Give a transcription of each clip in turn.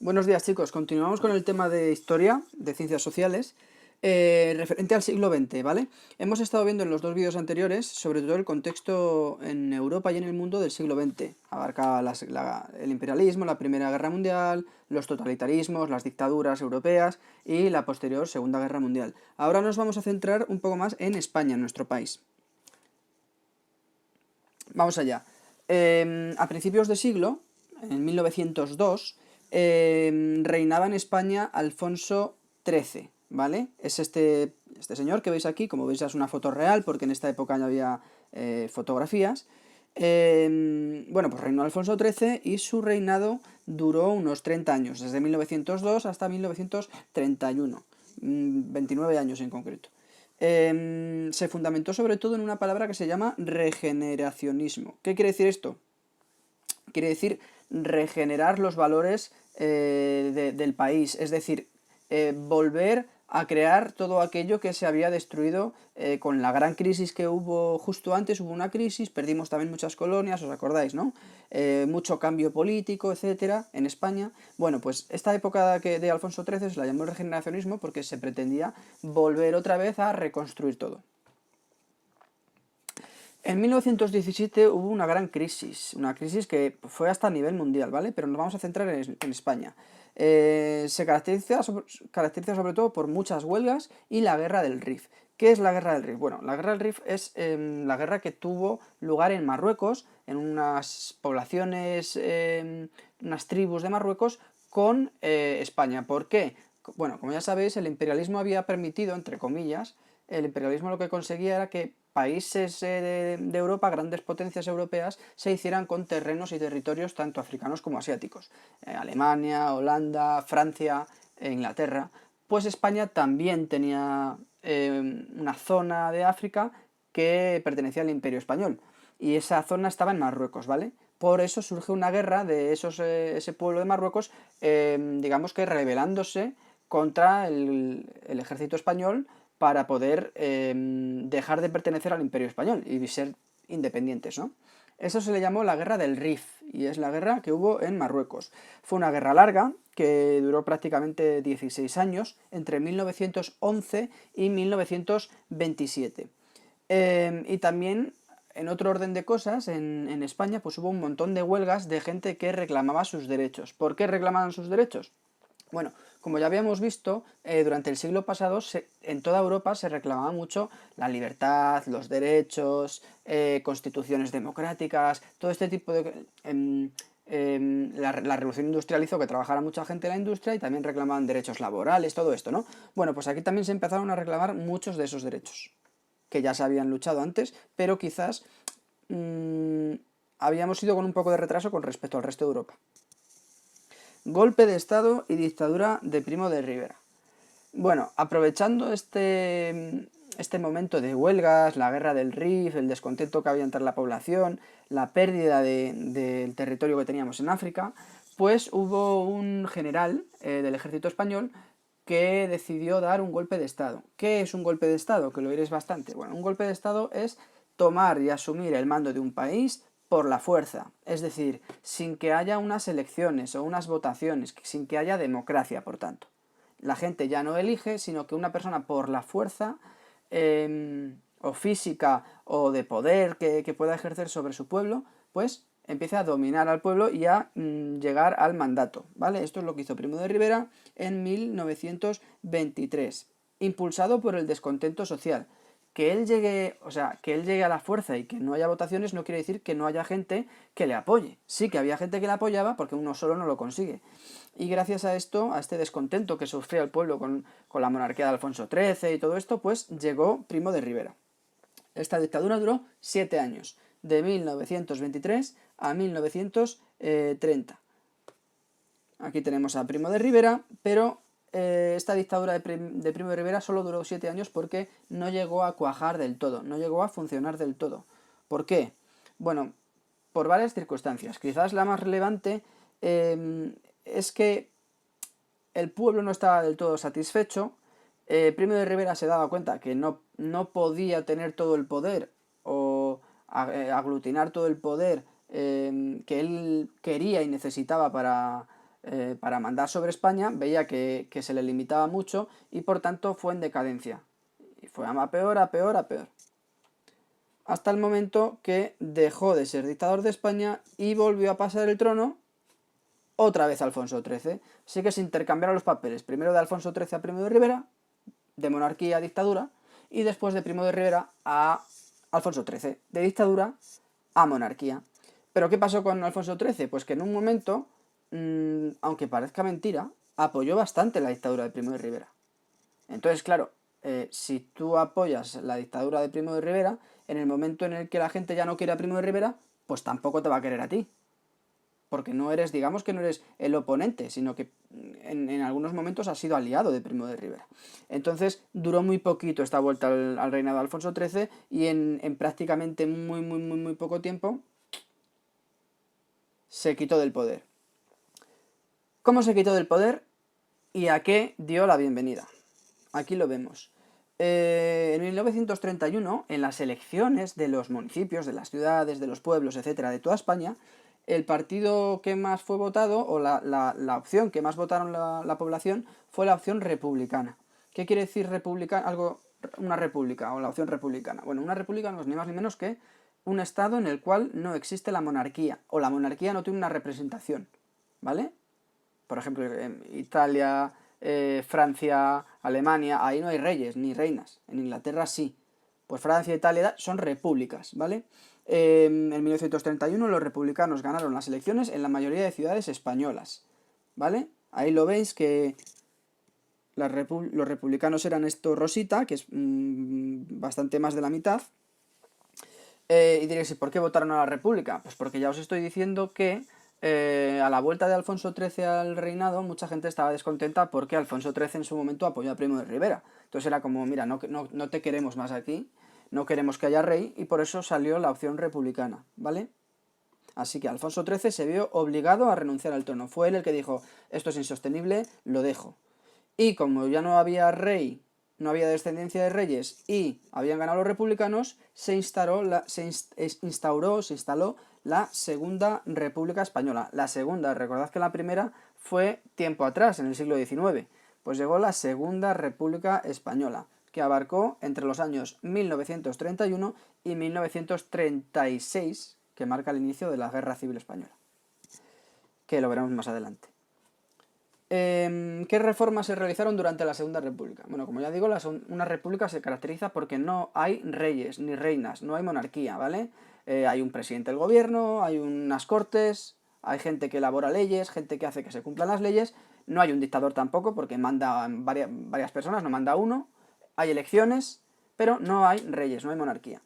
Buenos días, chicos. Continuamos con el tema de historia, de ciencias sociales, referente al siglo XX, ¿vale? Hemos estado viendo en los dos vídeos anteriores, sobre todo el contexto en Europa y en el mundo del siglo XX. Abarca el imperialismo, la Primera Guerra Mundial, los totalitarismos, las dictaduras europeas y la posterior Segunda Guerra Mundial. Ahora nos vamos a centrar un poco más en España, en nuestro país. Vamos allá. A principios de siglo, en 1902, reinaba en España Alfonso XIII, ¿vale? Es este señor que veis aquí, como veis es una foto real, porque en esta época no había fotografías. Bueno, pues reinó Alfonso XIII y su reinado duró unos 30 años, desde 1902 hasta 1931, 29 años en concreto. Se fundamentó sobre todo en una palabra que se llama regeneracionismo. ¿Qué quiere decir esto? Quiere decir regenerar los valores del país, es decir, volver a crear todo aquello que se había destruido con la gran crisis que hubo justo antes. Hubo una crisis, perdimos también muchas colonias, os acordáis, ¿no? Mucho cambio político, etcétera, en España. Bueno, pues esta época de Alfonso XIII se la llamó el regeneracionismo porque se pretendía volver otra vez a reconstruir todo. En 1917 hubo una crisis que fue hasta a nivel mundial, ¿vale? Pero nos vamos a centrar en España. Se caracteriza sobre todo por muchas huelgas y la guerra del Rif. ¿Qué es la guerra del Rif? Bueno, la guerra del Rif es la guerra que tuvo lugar en Marruecos, en unas poblaciones, unas tribus de Marruecos, con España. ¿Por qué? Bueno, como ya sabéis, el imperialismo había permitido, entre comillas, el imperialismo lo que conseguía era que países de Europa, grandes potencias europeas, se hicieran con terrenos y territorios tanto africanos como asiáticos. Alemania, Holanda, Francia, Inglaterra. Pues España también tenía una zona de África que pertenecía al Imperio Español. Y esa zona estaba en Marruecos, ¿vale? Por eso surge una guerra de ese pueblo de Marruecos, digamos que rebelándose contra el ejército español para poder dejar de pertenecer al Imperio Español y ser independientes, ¿no? Eso se le llamó la Guerra del Rif y es la guerra que hubo en Marruecos. Fue una guerra larga que duró prácticamente 16 años, entre 1911 y 1927. Y también, en otro orden de cosas, en España pues hubo un montón de huelgas de gente que reclamaba sus derechos. ¿Por qué reclamaban sus derechos? Bueno, como ya habíamos visto, durante el siglo pasado en toda Europa se reclamaba mucho la libertad, los derechos, constituciones democráticas, todo este tipo de... la revolución industrial hizo que trabajara mucha gente en la industria y también reclamaban derechos laborales, todo esto, ¿no? Bueno, pues aquí también se empezaron a reclamar muchos de esos derechos, que ya se habían luchado antes, pero quizás mmm, habíamos ido con un poco de retraso con respecto al resto de Europa. Golpe de Estado y dictadura de Primo de Rivera. Bueno, aprovechando este momento de huelgas, la guerra del Rif, el descontento que había entre la población, la pérdida del territorio que teníamos en África, pues hubo un general del ejército español que decidió dar un golpe de Estado. ¿Qué es un golpe de Estado? Que lo oiréis bastante. Bueno, un golpe de Estado es tomar y asumir el mando de un país por la fuerza, es decir, sin que haya unas elecciones o unas votaciones, sin que haya democracia, por tanto. La gente ya no elige, sino que una persona por la fuerza o física o de poder que pueda ejercer sobre su pueblo, pues empiece a dominar al pueblo y a llegar al mandato, ¿vale? Esto es lo que hizo Primo de Rivera en 1923, impulsado por el descontento social. Que él llegue, o sea, que él llegue a la fuerza y que no haya votaciones no quiere decir que no haya gente que le apoye. Sí que había gente que le apoyaba porque uno solo no lo consigue. Y gracias a esto, a este descontento que sufría el pueblo con la monarquía de Alfonso XIII y todo esto, pues llegó Primo de Rivera. Esta dictadura duró 7 años, de 1923 a 1930. Aquí tenemos a Primo de Rivera, pero esta dictadura de Primo de Rivera solo duró 7 años porque no llegó a cuajar del todo, no llegó a funcionar del todo. ¿Por qué? Bueno, por varias circunstancias. Quizás la más relevante es que el pueblo no estaba del todo satisfecho. Primo de Rivera se daba cuenta que no podía tener todo el poder o aglutinar todo el poder que él quería y necesitaba para para mandar sobre España, veía que se le limitaba mucho y por tanto fue en decadencia. Y fue a peor, a peor, a peor. Hasta el momento que dejó de ser dictador de España y volvió a pasar el trono otra vez a Alfonso XIII. Así que se intercambiaron los papeles, primero de Alfonso XIII a Primo de Rivera, de monarquía a dictadura, y después de Primo de Rivera a Alfonso XIII, de dictadura a monarquía. ¿Pero qué pasó con Alfonso XIII? Pues que en un momento, aunque parezca mentira, apoyó bastante la dictadura de Primo de Rivera. Entonces, claro, si tú apoyas la dictadura de Primo de Rivera, en el momento en el que la gente ya no quiere a Primo de Rivera, pues tampoco te va a querer a ti. Porque no eres, digamos que no eres el oponente, sino que en algunos momentos has sido aliado de Primo de Rivera. Entonces duró muy poquito esta vuelta al reinado de Alfonso XIII y en prácticamente muy poco tiempo se quitó del poder. ¿Cómo se quitó del poder y a qué dio la bienvenida? Aquí lo vemos. En 1931, en las elecciones de los municipios, de las ciudades, de los pueblos, etcétera, de toda España, el partido que más fue votado, o la opción que más votaron la población, fue la opción republicana. ¿Qué quiere decir republicana? Una república, o la opción republicana. Bueno, una república no es ni más ni menos que un estado en el cual no existe la monarquía, o la monarquía no tiene una representación, ¿vale? Por ejemplo, en Italia, Francia, Alemania, ahí no hay reyes ni reinas. En Inglaterra sí. Pues Francia e Italia son repúblicas, ¿vale? En 1931 los republicanos ganaron las elecciones en la mayoría de ciudades españolas, ¿vale? Ahí lo veis que los republicanos eran esto rosita, que es bastante más de la mitad. Y diréis, ¿por qué votaron a la república? Pues porque ya os estoy diciendo que a la vuelta de Alfonso XIII al reinado, mucha gente estaba descontenta porque Alfonso XIII en su momento apoyó a Primo de Rivera. Entonces era como, mira, no te queremos más aquí, no queremos que haya rey, y por eso salió la opción republicana, ¿vale? Así que Alfonso XIII se vio obligado a renunciar al trono. Fue él el que dijo, esto es insostenible, lo dejo. Y como ya no había rey, no había descendencia de reyes y habían ganado los republicanos, se instaló la Segunda República Española. La segunda, recordad que la primera fue tiempo atrás, en el siglo XIX. Pues llegó la Segunda República Española, que abarcó entre los años 1931 y 1936, que marca el inicio de la Guerra Civil Española, que lo veremos más adelante. ¿Qué reformas se realizaron durante la Segunda República? Bueno, como ya digo, una república se caracteriza porque no hay reyes ni reinas, no hay monarquía, ¿vale? Hay un presidente del gobierno, hay unas cortes, hay gente que elabora leyes, gente que hace que se cumplan las leyes, no hay un dictador tampoco porque manda varias personas, no manda uno, hay elecciones, pero no hay reyes, no hay monarquía.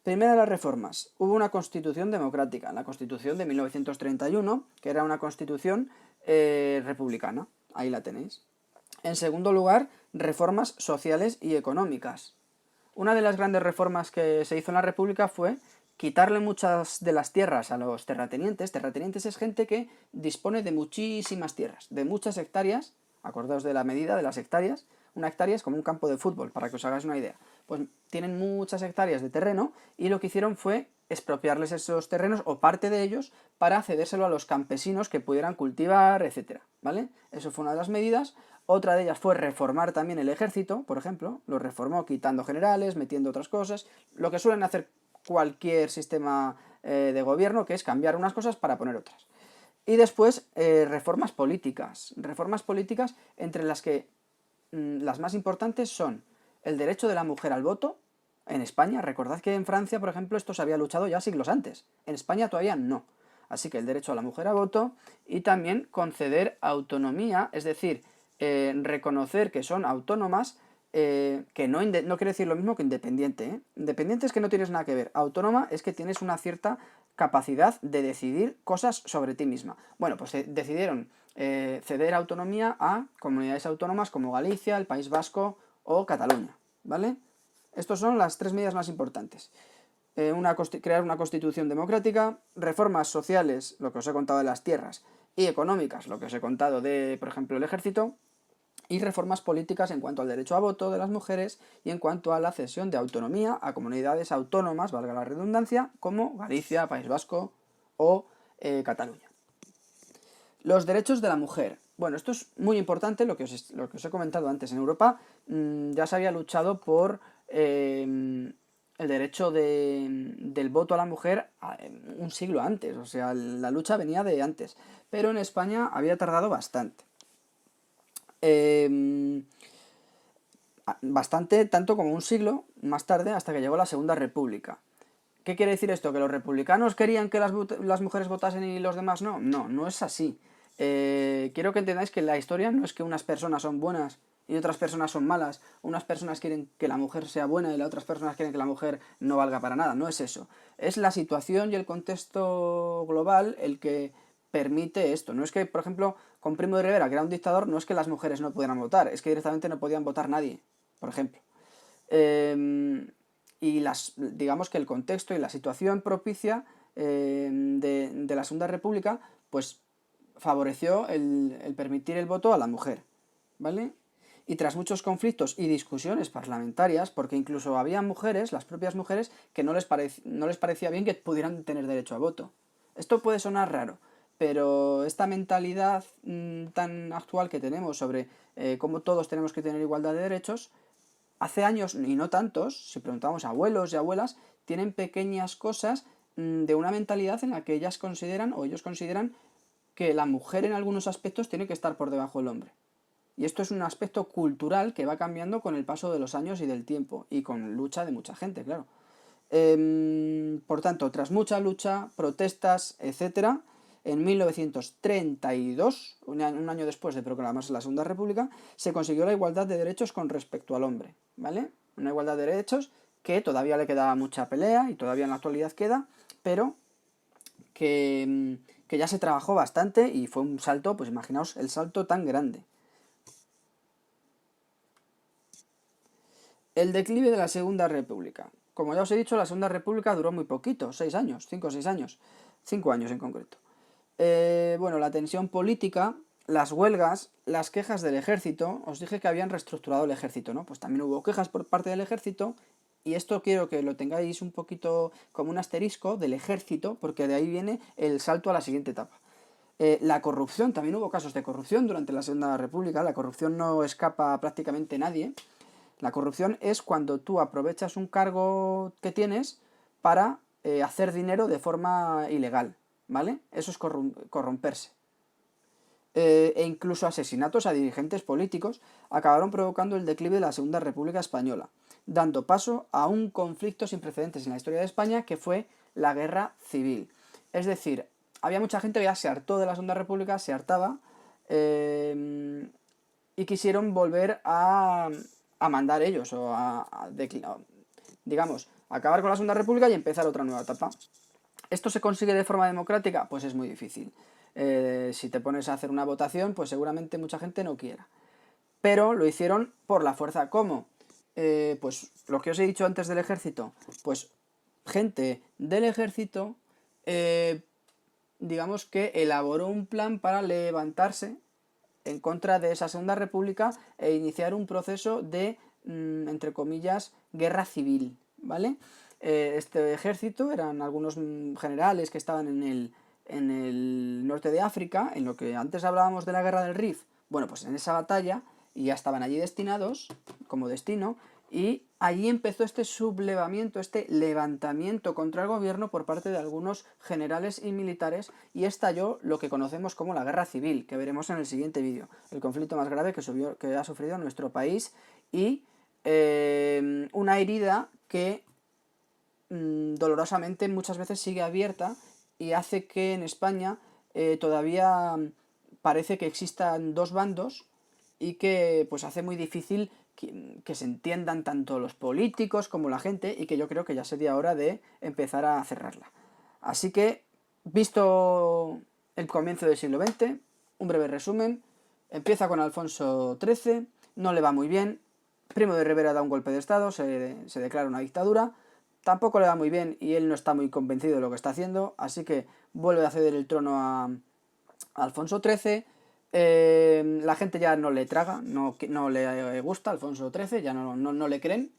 Primera de las reformas, hubo una constitución democrática, la constitución de 1931, que era una constitución republicana, ahí la tenéis. En segundo lugar, reformas sociales y económicas. Una de las grandes reformas que se hizo en la República fue quitarle muchas de las tierras a los terratenientes. Terratenientes es gente que dispone de muchísimas tierras, de muchas hectáreas. Acordaos de la medida de las hectáreas. Una hectárea es como un campo de fútbol, para que os hagáis una idea. Pues tienen muchas hectáreas de terreno y lo que hicieron fue expropiarles esos terrenos o parte de ellos para cedérselo a los campesinos que pudieran cultivar, etcétera, ¿vale? Eso fue una de las medidas. Otra de ellas fue reformar también el ejército, por ejemplo. Lo reformó quitando generales, metiendo otras cosas. Lo que suelen hacer cualquier sistema de gobierno, que es cambiar unas cosas para poner otras. Y después reformas políticas. Reformas políticas entre las que las más importantes son el derecho de la mujer al voto en España. Recordad que en Francia, por ejemplo, esto se había luchado ya siglos antes. En España todavía no. Así que el derecho a la mujer al voto y también conceder autonomía, es decir, reconocer que son autónomas, que no quiere decir lo mismo que independiente, ¿eh? Independiente es que no tienes nada que ver. Autónoma es que tienes una cierta capacidad de decidir cosas sobre ti misma. Bueno, pues decidieron ceder autonomía a comunidades autónomas como Galicia, el País Vasco o Cataluña, ¿vale? Estas son las tres medidas más importantes. Crear una constitución democrática, reformas sociales, lo que os he contado de las tierras, y económicas, lo que os he contado de, por ejemplo, el ejército, y reformas políticas en cuanto al derecho a voto de las mujeres y en cuanto a la cesión de autonomía a comunidades autónomas, valga la redundancia, como Galicia, País Vasco o Cataluña. Los derechos de la mujer. Bueno, esto es muy importante, lo que os he comentado antes. En Europa ya se había luchado por el derecho del voto a la mujer un siglo antes. O sea, la lucha venía de antes. Pero en España había tardado bastante. Eh, Bastante, tanto como un siglo más tarde, hasta que llegó la Segunda República. ¿Qué quiere decir esto? ¿Que los republicanos querían que las mujeres votasen y los demás no? No, no es así. Quiero que entendáis que la historia no es que unas personas son buenas y otras personas son malas. Unas personas quieren que la mujer sea buena y las otras personas quieren que la mujer no valga para nada. No es eso. Es la situación y el contexto global el que permite esto. No es que, por ejemplo, con Primo de Rivera, que era un dictador, no es que las mujeres no pudieran votar, es que directamente no podían votar nadie, por ejemplo. Y digamos que el contexto y la situación propicia de la Segunda República, pues favoreció el permitir el voto a la mujer, ¿vale? Y tras muchos conflictos y discusiones parlamentarias, porque incluso había mujeres, las propias mujeres, que no les parecía bien que pudieran tener derecho a voto. Esto puede sonar raro, pero esta mentalidad tan actual que tenemos sobre cómo todos tenemos que tener igualdad de derechos, hace años, y no tantos, si preguntamos a abuelos y abuelas, tienen pequeñas cosas de una mentalidad en la que ellas consideran o ellos consideran que la mujer en algunos aspectos tiene que estar por debajo del hombre. Y esto es un aspecto cultural que va cambiando con el paso de los años y del tiempo, y con lucha de mucha gente, claro. Por tanto, tras mucha lucha, protestas, etc., en 1932, un año después de proclamarse la Segunda República, se consiguió la igualdad de derechos con respecto al hombre, ¿vale? Una igualdad de derechos que todavía le quedaba mucha pelea y todavía en la actualidad queda, pero que ya se trabajó bastante y fue un salto, pues imaginaos el salto tan grande. El declive de la Segunda República. Como ya os he dicho, la Segunda República duró muy poquito, 6 años, 5 o 6 años, 5 años en concreto. Bueno, la tensión política, las huelgas, las quejas del ejército. Os dije que habían reestructurado el ejército, ¿no? Pues también hubo quejas por parte del ejército, y esto quiero que lo tengáis un poquito como un asterisco del ejército, porque de ahí viene el salto a la siguiente etapa. La corrupción, también hubo casos de corrupción durante la Segunda República. La corrupción no escapa a prácticamente nadie. La corrupción es cuando tú aprovechas un cargo que tienes para hacer dinero de forma ilegal, ¿vale? Eso es corromperse. E incluso asesinatos a dirigentes políticos acabaron provocando el declive de la Segunda República Española, dando paso a un conflicto sin precedentes en la historia de España, que fue la Guerra Civil. Es decir, había mucha gente que ya se hartó de la Segunda República, se hartaba, y quisieron volver a mandar ellos, o digamos, acabar con la Segunda República y empezar otra nueva etapa. ¿Esto se consigue de forma democrática? Pues es muy difícil. Si te pones a hacer una votación, pues seguramente mucha gente no quiera. Pero lo hicieron por la fuerza. ¿Cómo? Pues lo que os he dicho antes del ejército. Pues gente del ejército, digamos que elaboró un plan para levantarse en contra de esa Segunda República e iniciar un proceso de, entre comillas, guerra civil, ¿vale? Este ejército eran algunos generales que estaban en el norte de África, en lo que antes hablábamos de la guerra del Rif. Bueno, pues en esa batalla, y ya estaban allí destinados como destino, y allí empezó este sublevamiento, este levantamiento contra el gobierno por parte de algunos generales y militares, y estalló lo que conocemos como la guerra civil, que veremos en el siguiente vídeo, el conflicto más grave que ha sufrido nuestro país, y una herida que dolorosamente muchas veces sigue abierta y hace que en España todavía parece que existan dos bandos, y que pues hace muy difícil que se entiendan tanto los políticos como la gente, y que yo creo que ya sería hora de empezar a cerrarla. Así que, visto el comienzo del siglo XX, un breve resumen: empieza con Alfonso XIII, no le va muy bien, Primo de Rivera da un golpe de estado, se declara una dictadura, tampoco le va muy bien y él no está muy convencido de lo que está haciendo, así que vuelve a ceder el trono a Alfonso XIII. La gente ya no le traga, no le gusta Alfonso XIII, ya no le creen.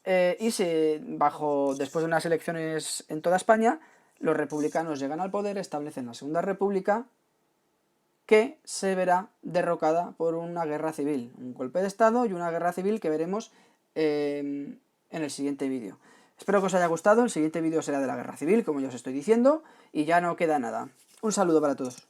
Y después de unas elecciones en toda España, los republicanos llegan al poder, establecen la Segunda República, que se verá derrocada por una guerra civil, un golpe de estado y una guerra civil que veremos en el siguiente vídeo. Espero que os haya gustado, el siguiente vídeo será de la guerra civil, como ya os estoy diciendo, y ya no queda nada. Un saludo para todos.